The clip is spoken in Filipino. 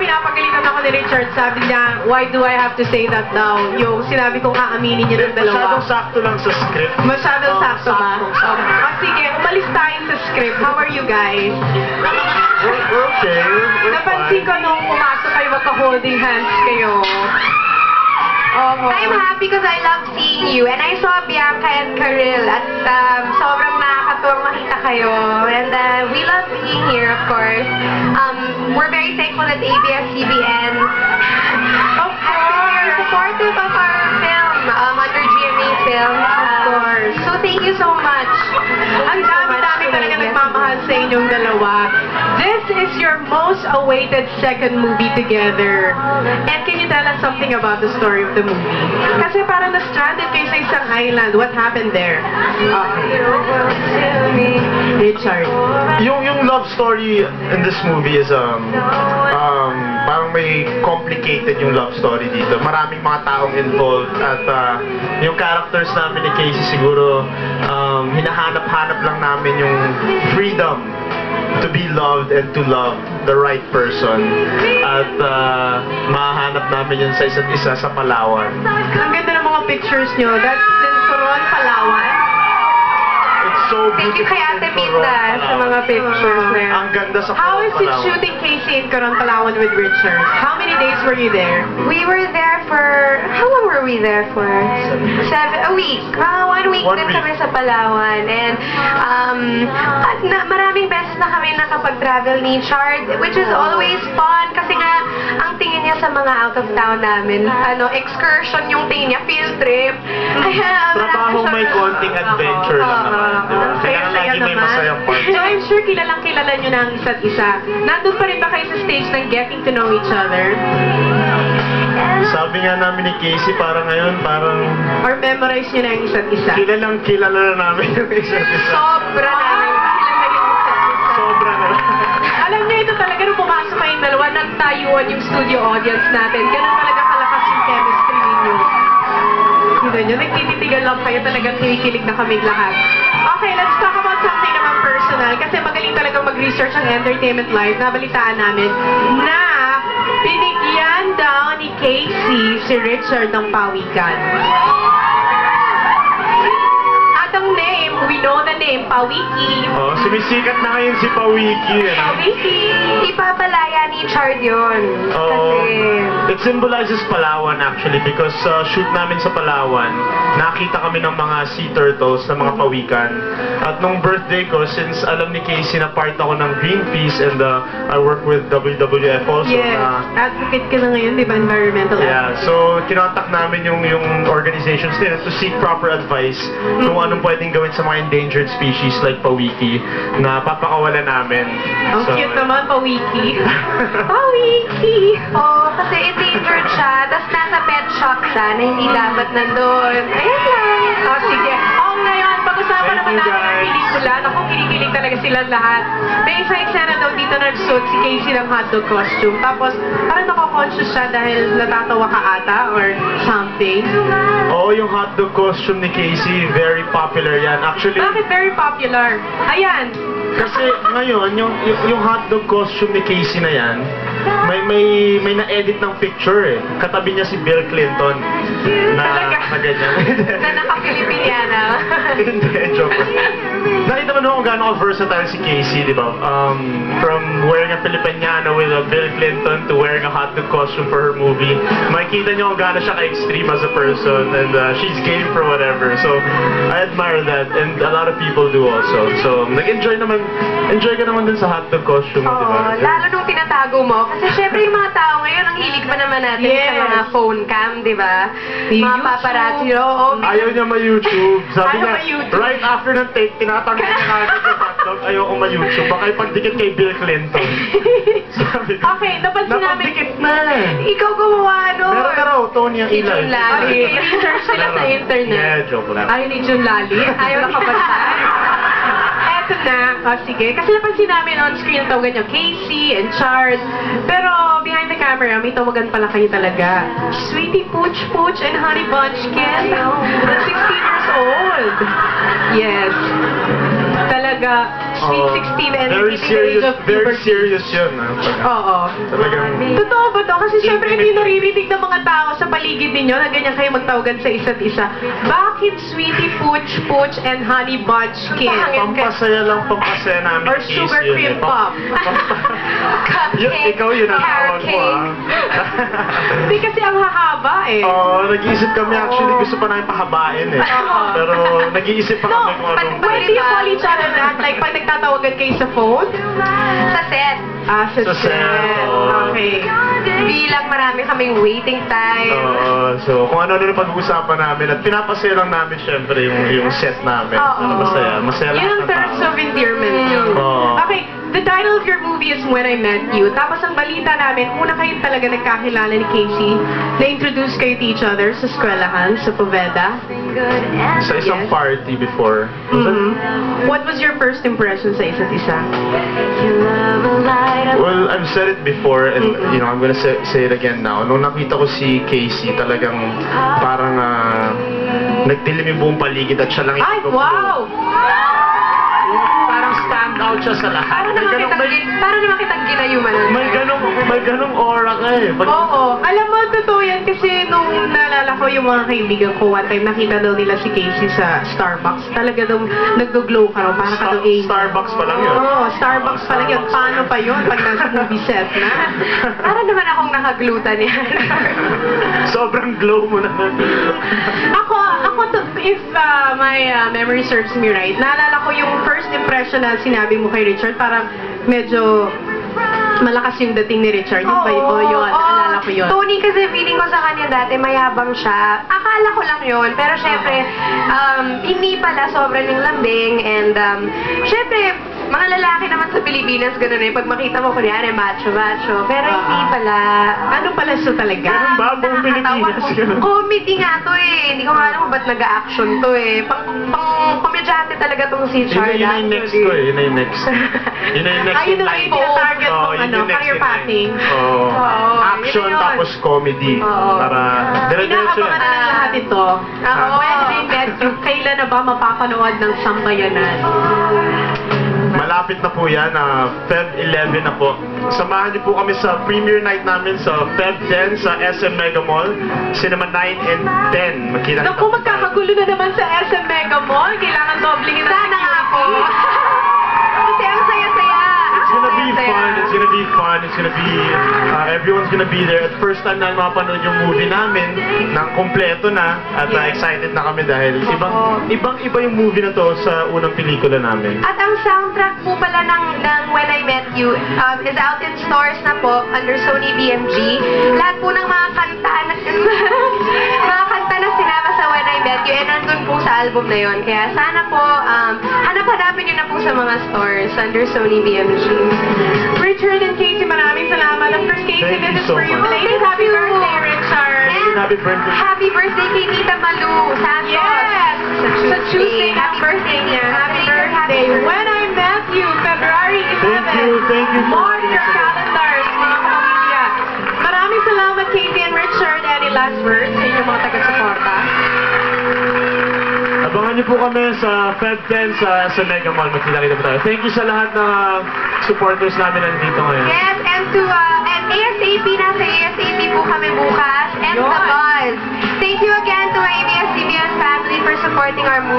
pinapagalitan ako ni Richard. Sabi niya, why do I have to say that now? Yung sinabi kong aaminin niya ng dalawa. Masyadong sakto lang sa script. Masyadong sakto ba? O sige, umalis tayo sa script. How are you guys? We're okay. We're Napansin ko fine. nung pumasok kayo, magka-holding hands kayo. I'm happy because I love seeing you. And I saw Bianca and Karil at sobrang nakakatuwang makita kayo. And we love being here, of course. We're very thankful that ABS-CBN Of has been very supportive of our film under GMA Films. Of course. So thank you so much. Ang dami-dami talaga nagmamahal sa inyong dalawa. This is your most awaited second movie together. And can you tell us something about the story of the movie? Kasi parang na-stranded kayo sa isang island. What happened there? Richard. Yung love story in this movie is parang may complicated yung love story dito. Maraming mga taong involved at yung characters namin ni Casey siguro hinahanap-hanap lang namin yung freedom to be loved and to love the right person. At mahanap namin yun sa isa't isa sa Palawan. Ang ganda ng mga pictures nyo. That's in Coron, Palawan. It's so Thank you beautiful kay Ate in Coron, Minda Sa mga pictures na yan. Ang ganda sa How Coron, is it Palawan. shooting Casey in Coron, Palawan with Richard? How many days were you there? We were there for, how long were we there for? A week. Mga 1 week 1 din week. kami sa Palawan. And maraming beses na kami nakapag-travel ni Chard, which is always fun kasi nga, ang tingin niya sa mga out of town namin, excursion yung tingin niya, field trip. Kaya Trabaho marami may siyang- konting adventure lang naman. Diba? Ang Kailangan saya-saya lagi may naman. masayang part. So I'm sure kilalang-kilala nyo na ang isa't isa. Nandun pa rin ba kayo sa stage ng getting to know each other? Sabi nga namin ni Casey, parang ngayon, parang Or memorize nyo na ang isa't isa? kilalang kilala na namin yung isa't isa. Sobra namin kilala yung isa't isa. Sobra na lang. Alam niyo, ito talaga nung pumasok kayong dalawa, nagtayuan yung studio audience natin. Ganun talaga kalakas yung chemistry ninyo. Kita nyo, nagtititigan lang kayo, talagang kinikilig na kaming lahat. Okay, let's talk about something naman personal. Kasi magaling talagang mag-research ang Entertainment Live. Nabalitaan namin na binigyan daw ni Casey si Richard ng pawikan. At ang name, we know the name, Pawiki. Oh, sumisikat na ngayon si Pawiki. Pawiki! Ipapalaya ni Chard yun. Oh, Kasi, it symbolizes Palawan actually because shoot namin sa Palawan, nakita kami ng mga sea turtles na mga pawikan. At nung birthday ko, since alam ni Casey na part ako ng Greenpeace and I work with WWF also Yes, na advocate ka na ngayon, di ba? Environmental yeah, advocate. so kinontak namin yung organizations nila to seek proper advice kung anong pwedeng gawin sa mga endangered species like pawiki na papakawalan namin. Ang So, cute naman, Pawiki. Pawiki! oh, kasi endangered siya, tapos nasa pet shop siya na hindi dapat nandun. Ayan lang. Oh, sige. Oh, ngayon, pag-usapan Thank naman you, natin ang guys. pelikula. Naku, kinikilig talaga silang lahat. May isang eksena daw dito nagsuot si Casey ng hotdog costume. Tapos, parang nako-conscious siya dahil natatawa ka ata or something. Oo, yung hotdog costume ni Casey, very popular yan. Actually, Bakit very popular? Ayan. kasi ngayon, yung hotdog costume ni Casey na yan, may na-edit ng picture eh. Katabi niya si Bill Clinton Talaga? na ganyan. Na naka-Filipiniana. Hindi, joke. Nakita mo naman kung gaano ka-versatile si Casey, di ba? From wearing a Filipiniana with a Bill Clinton to wearing a hotdog costume for her movie. Makikita niyo kung gaano siya ka-extreme as a person and she's game for whatever. So, I admire that and a lot of people do also. So, nag-enjoy ka naman dun sa hotdog costume mo, di ba? Oo, lalo nung tinatago mo. Kasi syempre yung mga tao ngayon, ang hilig pa naman natin sa Yes. mga phone cam, di ba? Yung Mga YouTube. paparazzi. Oo, Ayaw niya ma-YouTube. Sabi Ayaw niya, ma-YouTube. right after ng take, tinatanggal niya agad yung hotdog. Ayaw ko ma-YouTube. Baka ipagdikit kay Bill Clinton. Sabi ko, Okay, napansin namin. napagdikit na. ikaw gumawa nun. Meron na raw, Tony ang Si ilan. Jun Lali. Okay, research nila sa internet. Yeah, joke lang. Ayaw ni Jun Lali. Ayaw nakabantay. Eto na. Oh, sige. Kasi napansin namin on screen ang tawagan nyo, Casey and Chard. Pero behind the camera, may tawagan pala kayo talaga. Sweetie Pooch Pooch and Honey Bunchkin. 16 years old. Yes. Talaga. Sweet Oo. 16 and very hitting the serious, age of very puberty. serious yun. Oo. Talagang, Totoo ba to? Kasi syempre hindi naririnig ng mga tao sa paligid ninyo na ganyan kayo magtawagan sa isa't isa. Bakit Sweetie Pooch, Pooch, and Honey Bunch Kid? pampasaya lang, pampasaya namin. Or ni Casey Sugar yun Cream eh. Pop? Cupcake, Ikaw yun ang tawag mo, carrot Hindi kasi ang hahaba eh. Oo, nag-iisip kami actually, gusto pa namin pahabain eh. Oo. Pero nag-iisip pa No, kami kung anong... when do you call each other that? Like pag nagtatawagan kayo sa phone? Sa set. Sa Sa set, set. oo. Okay. Bilang marami kaming waiting time. Oo, so kung ano-ano yung pag-uusapan namin at pinapasaya lang namin syempre yung set namin. Oo. Ano, masaya. Masaya Yun lahat ang ng terms tao. of endearment nyo. Oo. Okay, the title of your movie is When I Met You. Tapos ang balita namin, una kayo talaga nagkakilala ni Casey. Na-introduce kayo to each other sa eskwelahan, sa Poveda. Sa isang Yes. party before. Mhm. What was your first impression sa isa't isa? Well, I've said it before and you know, I'm gonna say it again now. Nung nakita ko si Casey, talagang parang nagdilim yung buong paligid at siya lang Ay, yung wow! parang stand out siya sa lahat. Para naman kitang ginayuman. May ganong aura ka eh. Oo. Alam mo, totoo yan kasi nung naalala ko yung mga kaibigan ko, one time nakita daw nila si Casey sa Starbucks. Talaga daw nag-glow ka raw, parang ka daw angel. Starbucks pa lang yun. Oo, Starbucks pa lang yun. Starbucks Paano pa yun pag nasa movie set na? Para naman akong nakaglutan yan. Sobrang glow mo na. Ako if my memory serves me right, naalala ko yung first impression na sinabi mo kay Richard, parang medyo malakas yung dating ni Richard. Yung ba yun? Oh, yun. Naalala ko yun. Tony, kasi feeling ko sa kanya dati mayabang siya. Akala ko lang yun. Pero syempre, hindi pala sobrang yung lambing. And syempre, mga lalaki naman sa Pilipinas, gano'n eh. Pag makita mo, kunyari, macho-macho. Pero hindi pala. Ano pala siya talaga? Ganun ba? Buong Pilipinas, ganun. Comedy nga to eh. Hindi ko alam kung ba't nag-action to eh. Pang-komedyante talaga tong si Yun Chard. na yung next ko eh. Yun na yung next. Yun na yung next Ayun in na line. yung tina-target Oo, mong yun ano, yung next career in line. pathing. Oo. Oo, Action yun na yun. tapos comedy. Oo. Para dire-diretso Inaabangan na na. ng lahat ito. Oo. When I met you, kailan na ba mapapanood ng Sambayanan? Malapit na po yan, Feb 11 na po. Samahan niyo po kami sa premiere night namin sa Feb 10 sa SM Mega Mall, Cinema 9 and 10. Magkita-kita Naku, po tayo. magkakagulo na naman sa SM Mega Mall. Kailangan doblingin na Sana nga po. Kasi ang saya-saya. It's gonna be Saya-saya. fun, it's gonna be fun, it's gonna be, everyone's gonna be there. At first time na mapanood yung movie namin, ng kompleto na, at excited na kami dahil ibang-iba yung movie na to sa unang pelikula namin. At ang soundtrack po pala ng When I Met You is out in stores na po under Sony BMG. Lahat po ng mga kanta na sinama sa When I Met You nandun po sa album na yon. Kaya sana po hanap-hanapin nyo na po sa mga stores under Sony BMG. Richard and Casey, maraming salamat. Of course, Casey, Thank you this is so for you. much. Belated Thank happy you. birthday, Richard. And Happy birthday. happy birthday kay Tita Malu Santos. Yes! Sa Tuesday, Happy birthday niya. Happy birthday. When I Met You, February 11. Thank you. Mark your calendars, mga kapamilya. Maraming salamat, Casey and Richard. Any last words sa inyong mga taga-suporta? Abangan niyo po kami sa Feb 10 sa Mega Mall. Magkita-kita po tayo. Thank you sa lahat ng supporters namin nandito ngayon. Yes, and to and ASAP, nasa ASAP po kami bukas. And Yun. The Buzz. Thank you again to my ABS-CBN family for supporting our movie.